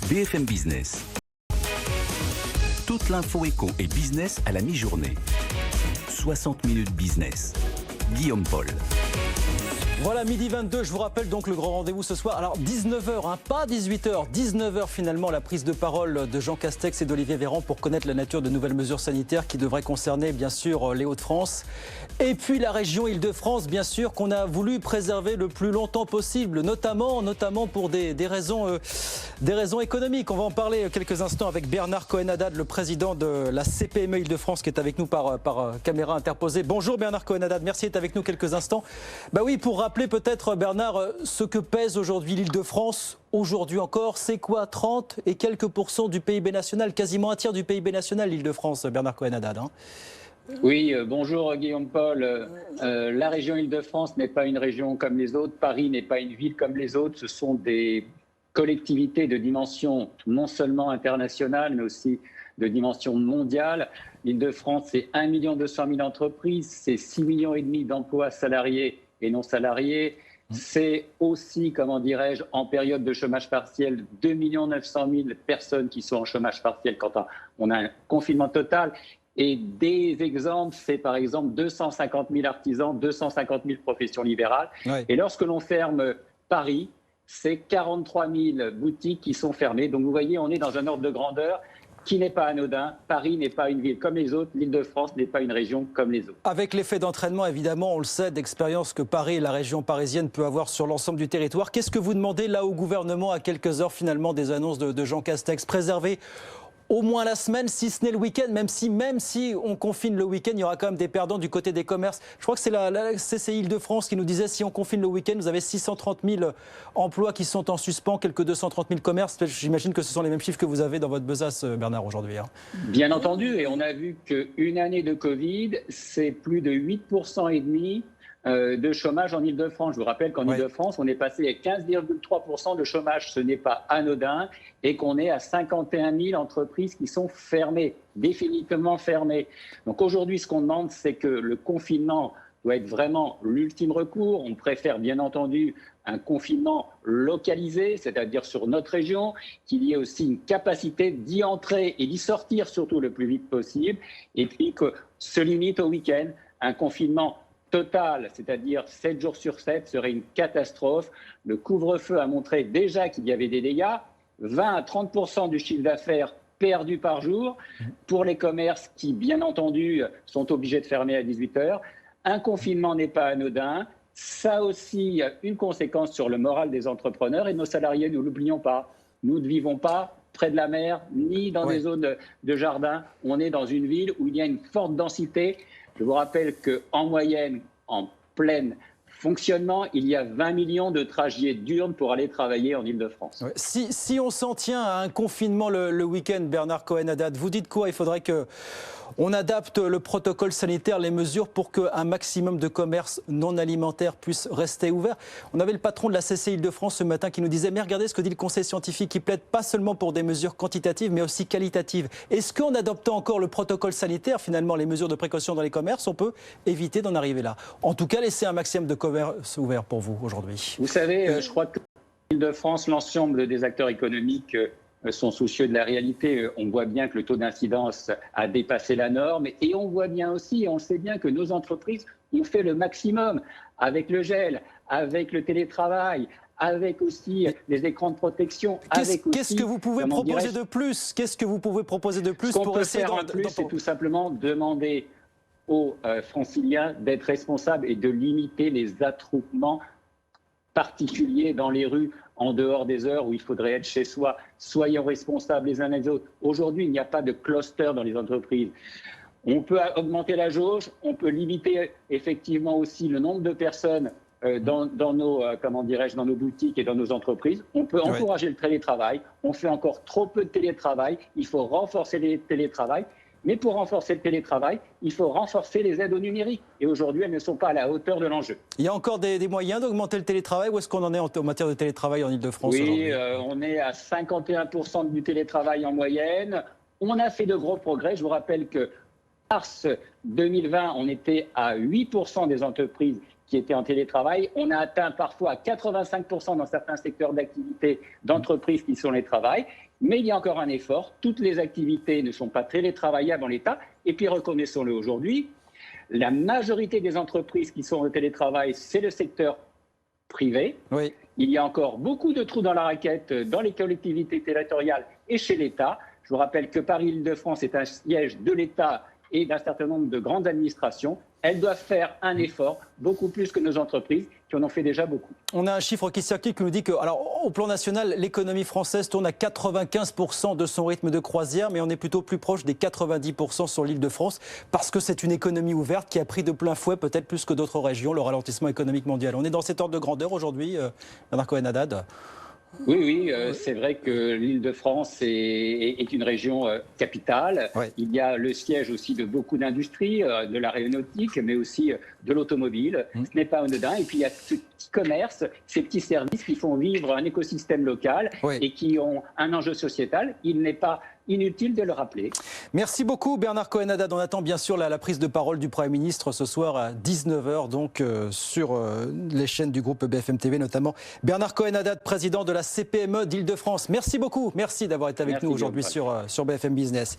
BFM Business. Toute l'info éco et business à la mi-journée. 60 minutes business. Guillaume Paul. Voilà, midi 22, je vous rappelle donc le grand rendez-vous ce soir. Alors 19h, pas 18h, 19h finalement, la prise de parole de Jean Castex et d'Olivier Véran pour connaître la nature de nouvelles mesures sanitaires qui devraient concerner bien sûr les Hauts-de-France. Et puis la région Île-de-France, bien sûr, qu'on a voulu préserver le plus longtemps possible, notamment pour des raisons économiques. On va en parler quelques instants avec Bernard Cohen-Haddad, le président de la CPME Île-de-France qui est avec nous par caméra interposée. Bonjour Bernard Cohen-Haddad, merci d'être avec nous quelques instants. Bah oui, pour rappeler peut-être, Bernard, ce que pèse aujourd'hui l'Île-de-France, aujourd'hui encore, c'est quoi 30 et quelques % du PIB national, quasiment un tiers du PIB national, l'Île-de-France, Bernard Cohen-Haddad. Oui, bonjour Guillaume Paul. La région Île-de-France n'est pas une région comme les autres, Paris n'est pas une ville comme les autres, ce sont des collectivités de dimension non seulement internationale, mais aussi de dimension mondiale. L'Île-de-France, c'est 1 200 000 entreprises, c'est 6,5 millions d'emplois salariés et non salariés. C'est aussi, comment dirais-je, en période de chômage partiel, 2 900 000 personnes qui sont en chômage partiel quand on a un confinement total. Et des exemples, c'est par exemple 250 000 artisans, 250 000 professions libérales. Ouais. Et lorsque l'on ferme Paris, c'est 43 000 boutiques qui sont fermées. Donc vous voyez, on est dans un ordre de grandeur qui n'est pas anodin. Paris n'est pas une ville comme les autres, l'Île-de-France n'est pas une région comme les autres. Avec l'effet d'entraînement, évidemment, on le sait, d'expérience que Paris et la région parisienne peut avoir sur l'ensemble du territoire. Qu'est-ce que vous demandez là au gouvernement à quelques heures finalement des annonces de Jean Castex? Préserver au moins la semaine, si ce n'est le week-end, même si on confine le week-end, il y aura quand même des perdants du côté des commerces. Je crois que c'est la CCI Île-de-France qui nous disait si on confine le week-end, vous avez 630 000 emplois qui sont en suspens, quelques 230 000 commerces. J'imagine que ce sont les mêmes chiffres que vous avez dans votre besace, Bernard, aujourd'hui. Bien entendu, et on a vu qu'une année de Covid, c'est plus de 8,5% de chômage en Île-de-France. Je vous rappelle qu'en Île-de-France, on est passé à 15,3% de chômage. Ce n'est pas anodin et qu'on est à 51 000 entreprises qui sont fermées, définitivement fermées. Donc aujourd'hui, ce qu'on demande, c'est que le confinement doit être vraiment l'ultime recours. On préfère bien entendu un confinement localisé, c'est-à-dire sur notre région, qu'il y ait aussi une capacité d'y entrer et d'y sortir surtout le plus vite possible, et puis que se limite au week-end. Un confinement total, c'est-à-dire 7 jours sur 7, serait une catastrophe. Le couvre-feu a montré déjà qu'il y avait des dégâts, 20 à 30% du chiffre d'affaires perdu par jour pour les commerces qui, bien entendu, sont obligés de fermer à 18h. Un confinement n'est pas anodin. Ça a aussi une conséquence sur le moral des entrepreneurs et de nos salariés. Nous ne l'oublions pas. Nous ne vivons pas près de la mer, ni dans des zones de jardin. On est dans une ville où il y a une forte densité. Je vous rappelle qu'en moyenne, en plein fonctionnement, il y a 20 millions de trajets diurnes pour aller travailler en Île-de-France. Ouais. Si on s'en tient à un confinement le week-end, Bernard Cohen-Haddad, vous dites quoi? Il faudrait qu'on adapte le protocole sanitaire, les mesures pour qu'un maximum de commerces non alimentaires puissent rester ouverts. On avait le patron de la CCI Île-de-France ce matin qui nous disait « Mais regardez ce que dit le Conseil scientifique, qui plaide pas seulement pour des mesures quantitatives, mais aussi qualitatives. » Est-ce qu'en adoptant encore le protocole sanitaire, finalement, les mesures de précaution dans les commerces, on peut éviter d'en arriver là? En tout cas, laisser un maximum de commerces ouverts pour vous aujourd'hui. Vous savez, je crois que l'Île-de-France, l'ensemble des acteurs économiques sont soucieux de la réalité. On voit bien que le taux d'incidence a dépassé la norme et on voit bien aussi, et on sait bien que nos entreprises ont fait le maximum avec le gel, avec le télétravail, avec aussi les écrans de protection. Qu'est-ce que vous pouvez proposer de plus? Qu'est-ce que vous pouvez proposer de plus pour essayer en plus, c'est tout simplement demander aux franciliens d'être responsables et de limiter les attroupements particuliers dans les rues en dehors des heures où il faudrait être chez soi. Soyons responsables les uns les autres. Aujourd'hui, il n'y a pas de cluster dans les entreprises. On peut augmenter la jauge, on peut limiter effectivement aussi le nombre de personnes dans nos boutiques et dans nos entreprises. On peut encourager le télétravail. On fait encore trop peu de télétravail. Il faut renforcer le télétravail. Mais pour renforcer le télétravail, il faut renforcer les aides au numérique. Et aujourd'hui, elles ne sont pas à la hauteur de l'enjeu. Il y a encore des moyens d'augmenter le télétravail? Où est-ce qu'on en est en matière de télétravail en Île-de-France aujourd'hui? On est à 51% du télétravail en moyenne. On a fait de gros progrès. Je vous rappelle que mars 2020, on était à 8% des entreprises qui étaient en télétravail. On a atteint parfois 85% dans certains secteurs d'activité d'entreprises qui sont les travails. Mais il y a encore un effort. Toutes les activités ne sont pas télétravaillables en l'état. Et puis, reconnaissons-le aujourd'hui, la majorité des entreprises qui sont au télétravail, c'est le secteur privé. Oui. Il y a encore beaucoup de trous dans la raquette dans les collectivités territoriales et chez l'État. Je vous rappelle que Paris-Île-de-France est un siège de l'État et d'un certain nombre de grandes administrations. Elles doivent faire un effort, beaucoup plus que nos entreprises, qui en ont fait déjà beaucoup. On a un chiffre qui circule qui nous dit que, alors, au plan national, l'économie française tourne à 95% de son rythme de croisière, mais on est plutôt plus proche des 90% sur l'Île-de-France, parce que c'est une économie ouverte qui a pris de plein fouet, peut-être plus que d'autres régions, le ralentissement économique mondial. On est dans cet ordre de grandeur aujourd'hui, Bernard Cohen-Haddad. Oui, c'est vrai que l'Île-de-France est une région capitale. Ouais. Il y a le siège aussi de beaucoup d'industries, de l'aéronautique, mais aussi de l'automobile. Ce n'est pas anodin. Et puis il y a ce petit commerce, ces petits services qui font vivre un écosystème local et qui ont un enjeu sociétal. Il n'est pas inutile de le rappeler. Merci beaucoup Bernard Cohen-Haddad. On attend bien sûr la prise de parole du Premier ministre ce soir à 19h, donc sur les chaînes du groupe BFM TV, notamment Bernard Cohen-Haddad, président de la CPME d'Île-de-France. Merci beaucoup. Merci d'avoir été avec nous aujourd'hui sur BFM Business.